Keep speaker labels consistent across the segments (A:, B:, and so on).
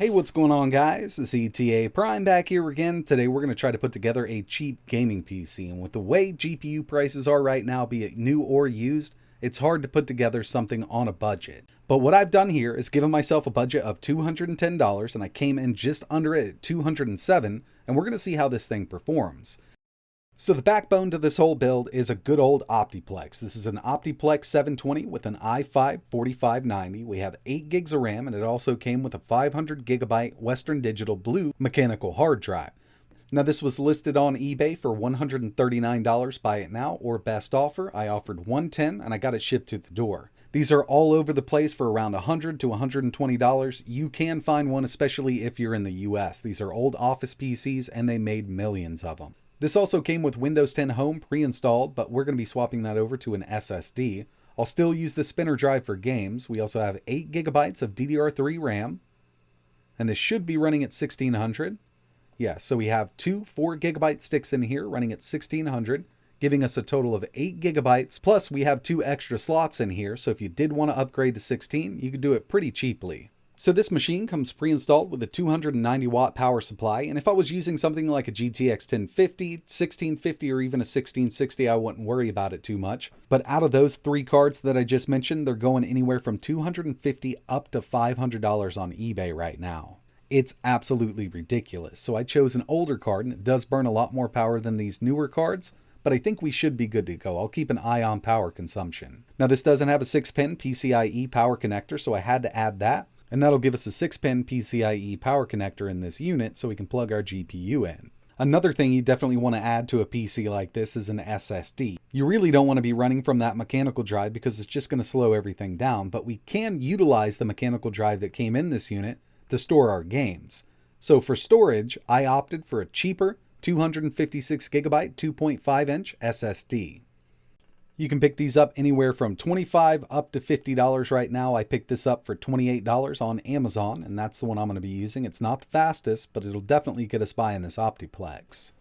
A: Hey, what's going on, guys? It's ETA Prime back here again. Today we're going to try to put together a cheap gaming PC, and with the way GPU prices are right now, be it new or used, it's hard to put together something on a budget. But what I've done here is given myself a budget of $210, and I came in just under it at $207, and we're going to see how this thing performs. So the backbone to this whole build is a good old Optiplex. This is an Optiplex 720 with an i5 4590. We have 8 gigs of RAM, and it also came with a 500 gigabyte Western Digital Blue mechanical hard drive. Now this was listed on eBay for $139, buy it now, or best offer. I offered $110 and I got it shipped to the door. These are all over the place for around $100 to $120. You can find one, especially if you're in the US. These are old office PCs and they made millions of them. This also came with Windows 10 Home pre-installed, but we're going to be swapping that over to an SSD. I'll still use the spinner drive for games. We also have 8 gigabytes of DDR3 RAM, and this should be running at 1600. Yeah, so we have two 4 gigabyte sticks in here running at 1600, giving us a total of 8 gigabytes, plus we have 2 extra slots in here, so if you did want to upgrade to 16, you could do it pretty cheaply. So this machine comes pre-installed with a 290 watt power supply, and if I was using something like a GTX 1050, 1650, or even a 1660, I wouldn't worry about it too much. But out of those 3 cards that I just mentioned, they're going anywhere from $250 up to $500 on eBay right now. It's absolutely ridiculous. So I chose an older card, and it does burn a lot more power than these newer cards, but I think we should be good to go. I'll keep an eye on power consumption. Now this doesn't have a 6-pin PCIe power connector, so I had to add that. And that'll give us a 6-pin PCIe power connector in this unit so we can plug our GPU in. Another thing you definitely want to add to a PC like this is an SSD. You really don't want to be running from that mechanical drive because it's just going to slow everything down, but we can utilize the mechanical drive that came in this unit to store our games. So for storage, I opted for a cheaper 256 gigabyte 2.5 inch SSD. You can pick these up anywhere from $25 up to $50 right now. I picked this up for $28 on Amazon, and that's the one I'm going to be using. It's not the fastest, but it'll definitely get us by in this Optiplex.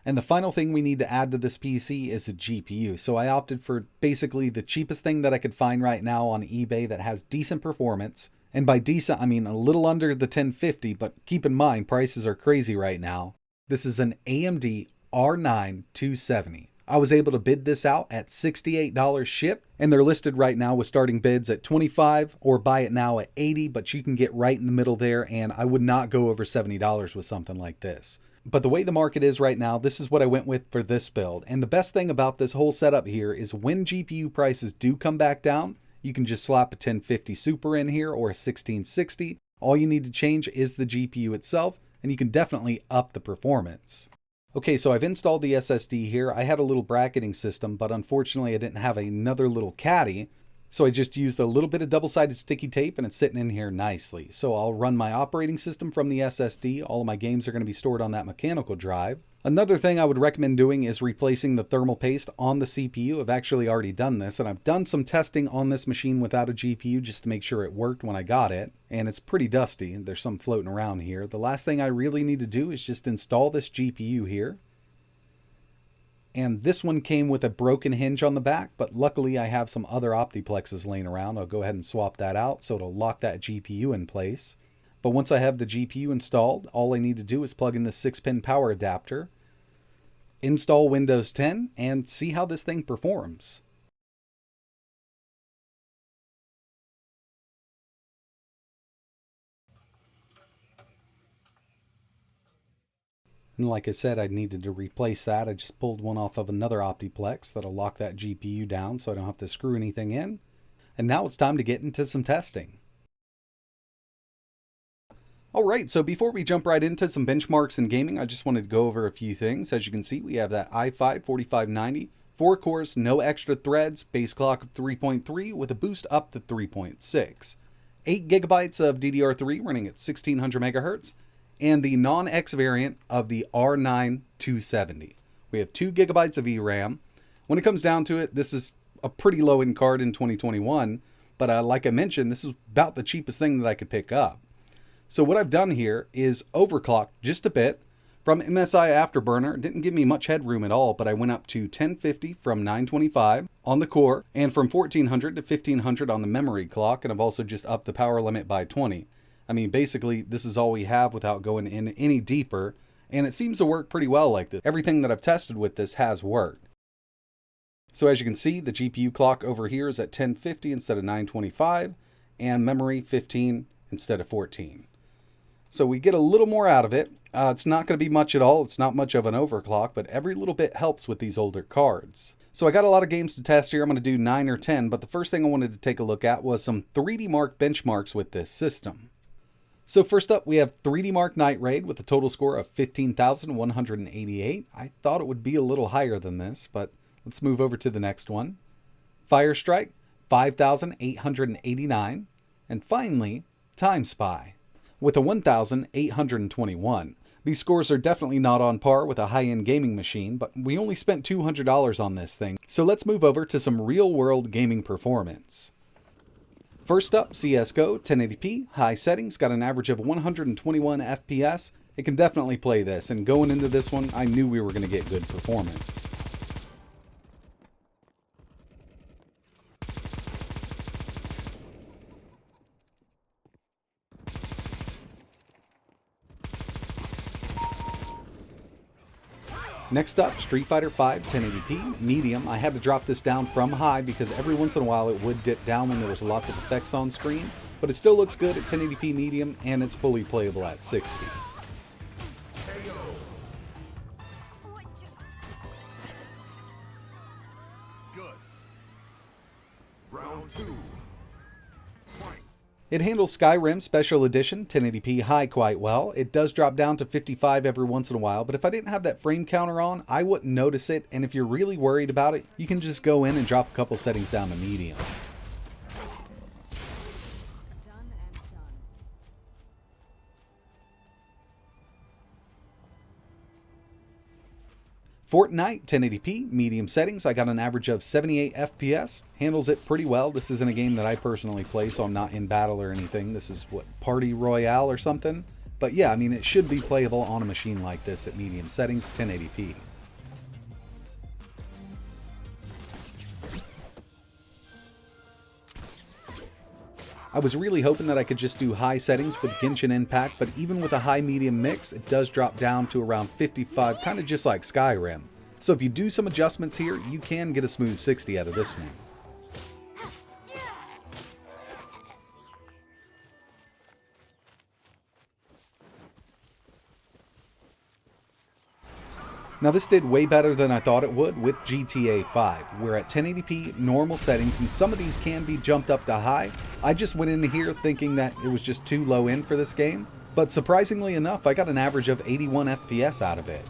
A: And the final thing we need to add to this PC is a GPU. So I opted for basically the cheapest thing that I could find right now on eBay that has decent performance. And by decent, I mean a little under the 1050, but keep in mind, prices are crazy right now. This is an AMD R9 270. I was able to bid this out at $68 shipped, and they're listed right now with starting bids at $25 or buy it now at $80, but you can get right in the middle there, and I would not go over $70 with something like this. But the way the market is right now, this is what I went with for this build. And the best thing about this whole setup here is when GPU prices do come back down, you can just slap a 1050 Super in here or a 1660. All you need to change is the GPU itself, and you can definitely up the performance. Okay, so I've installed the SSD here. I had a little bracketing system, but unfortunately I didn't have another little caddy. So I just used a little bit of double-sided sticky tape and it's sitting in here nicely. So I'll run my operating system from the SSD. All of my games are going to be stored on that mechanical drive. Another thing I would recommend doing is replacing the thermal paste on the CPU. I've actually already done this, and I've done some testing on this machine without a GPU just to make sure it worked when I got it. And it's pretty dusty. There's some floating around here. The last thing I really need to do is just install this GPU here. And this one came with a broken hinge on the back, but luckily I have some other Optiplexes laying around. I'll go ahead and swap that out so it'll lock that GPU in place. But once I have the GPU installed, all I need to do is plug in the 6-pin power adapter, install Windows 10, and see how this thing performs. And like I said, I needed to replace that. I just pulled one off of another Optiplex that'll lock that GPU down so I don't have to screw anything in. And now it's time to get into some testing. Alright, so before we jump right into some benchmarks in gaming, I just wanted to go over a few things. As you can see, we have that i5 4590, 4 cores, no extra threads, base clock of 3.3 with a boost up to 3.6. 8 gigabytes of DDR3 running at 1600 megahertz, and the non-X variant of the R9 270. We have 2 gigabytes of VRAM. When it comes down to it, this is a pretty low-end card in 2021, but like I mentioned, this is about the cheapest thing that I could pick up. So what I've done here is overclocked just a bit. From MSI Afterburner, it didn't give me much headroom at all, but I went up to 1050 from 925 on the core, and from 1400 to 1500 on the memory clock, and I've also just upped the power limit by 20. I mean, basically, this is all we have without going in any deeper, and it seems to work pretty well like this. Everything that I've tested with this has worked. So as you can see, the GPU clock over here is at 1050 instead of 925, and memory 15 instead of 14. So we get a little more out of it. It's not going to be much at all. It's not much of an overclock, but every little bit helps with these older cards. So I got a lot of games to test here. I'm going to do 9 or 10, but the first thing I wanted to take a look at was some 3D Mark benchmarks with this system. So first up, we have 3D Mark Night Raid with a total score of 15,188. I thought it would be a little higher than this, but let's move over to the next one. Fire Strike, 5,889. And finally, Time Spy with a 1,821. These scores are definitely not on par with a high-end gaming machine, but we only spent $200 on this thing. So let's move over to some real-world gaming performance. First up, CSGO, 1080p, high settings, got an average of 121 FPS. It can definitely play this, and going into this one, I knew we were going to get good performance. Next up, Street Fighter V 1080p, medium. I had to drop this down from high because every once in a while it would dip down when there was lots of effects on screen, but it still looks good at 1080p medium and it's fully playable at 60.
B: Good. Round 2.
A: It handles Skyrim Special Edition 1080p high quite well. It does drop down to 55 every once in a while, but if I didn't have that frame counter on, I wouldn't notice it, and if you're really worried about it, you can just go in and drop a couple settings down to medium. Fortnite 1080p, medium settings. I got an average of 78 FPS. Handles it pretty well. This isn't a game that I personally play, so I'm not in battle or anything. This is what, Party Royale or something? But yeah, I mean, it should be playable on a machine like this at medium settings, 1080p. I was really hoping that I could just do high settings with Genshin Impact, but even with a high-medium mix, it does drop down to around 55, kind of just like Skyrim. So if you do some adjustments here, you can get a smooth 60 out of this one. Now this did way better than I thought it would with GTA 5. We're at 1080p normal settings and some of these can be jumped up to high. I just went into here thinking that it was just too low end for this game, but surprisingly enough I got an average of 81 FPS out of it.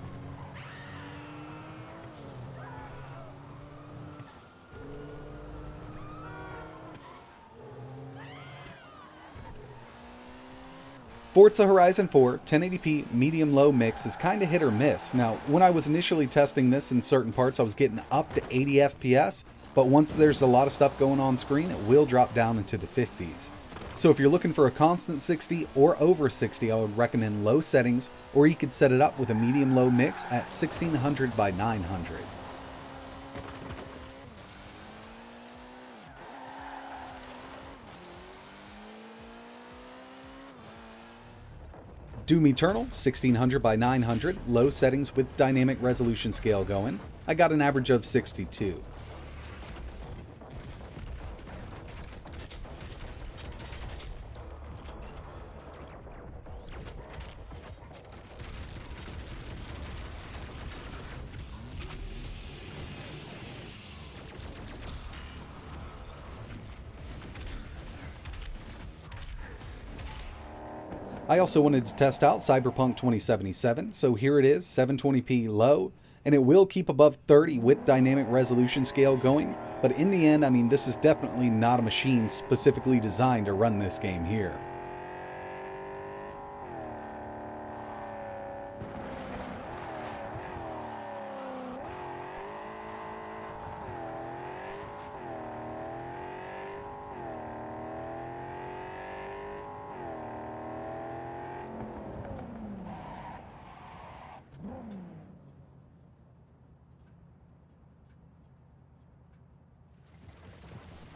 A: Forza Horizon 4 1080p medium-low mix is kind of hit or miss. Now, when I was initially testing this in certain parts, I was getting up to 80 FPS, but once there's a lot of stuff going on screen, it will drop down into the 50s. So if you're looking for a constant 60 or over 60, I would recommend low settings, or you could set it up with a medium-low mix at 1600 by 900. Doom Eternal, 1600 by 900, low settings with dynamic resolution scale going. I got an average of 62. I also wanted to test out Cyberpunk 2077, so here it is, 720p low, and it will keep above 30 with dynamic resolution scale going, but in the end, I mean, this is definitely not a machine specifically designed to run this game here.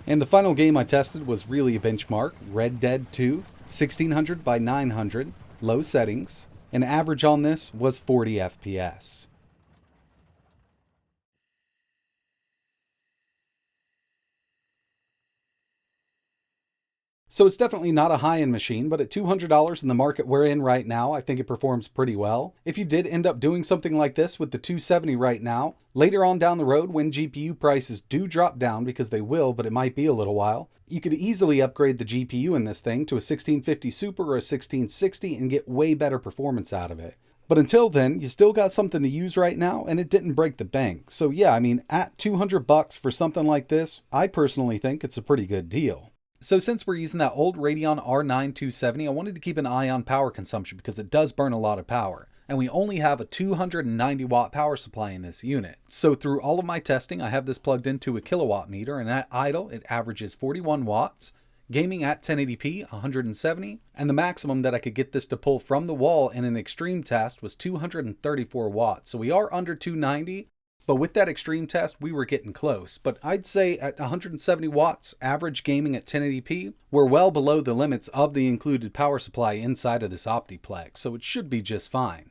A: And the final game I tested was really a benchmark, Red Dead 2, 1600 by 900, low settings, and average on this was 40 FPS. So it's definitely not a high-end machine, but at $200 in the market we're in right now, I think it performs pretty well. If you did end up doing something like this with the 270 right now, later on down the road when GPU prices do drop down, because they will, but it might be a little while, you could easily upgrade the GPU in this thing to a 1650 Super or a 1660 and get way better performance out of it. But until then, you still got something to use right now, and it didn't break the bank. So yeah, I mean, at $200 for something like this, I personally think it's a pretty good deal. So since we're using that old Radeon R9 270, I wanted to keep an eye on power consumption because it does burn a lot of power. And we only have a 290 watt power supply in this unit. So through all of my testing, I have this plugged into a kilowatt meter, and at idle, it averages 41 watts. Gaming at 1080p, 170, and the maximum that I could get this to pull from the wall in an extreme test was 234 watts. So we are under 290, but with that extreme test, we were getting close. But I'd say at 170 watts, average gaming at 1080p, we're well below the limits of the included power supply inside of this Optiplex, so it should be just fine.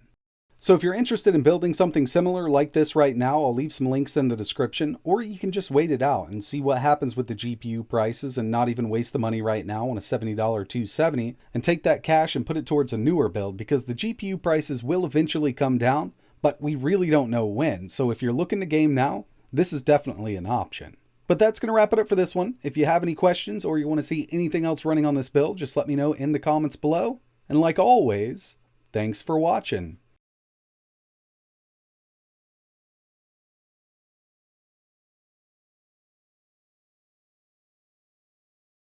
A: So if you're interested in building something similar like this right now, I'll leave some links in the description, or you can just wait it out and see what happens with the GPU prices and not even waste the money right now on a $70 270 and take that cash and put it towards a newer build, because the GPU prices will eventually come down, but we really don't know when. So if you're looking to game now, this is definitely an option. But that's going to wrap it up for this one. If you have any questions or you want to see anything else running on this build, just let me know in the comments below. And like always, thanks for watching.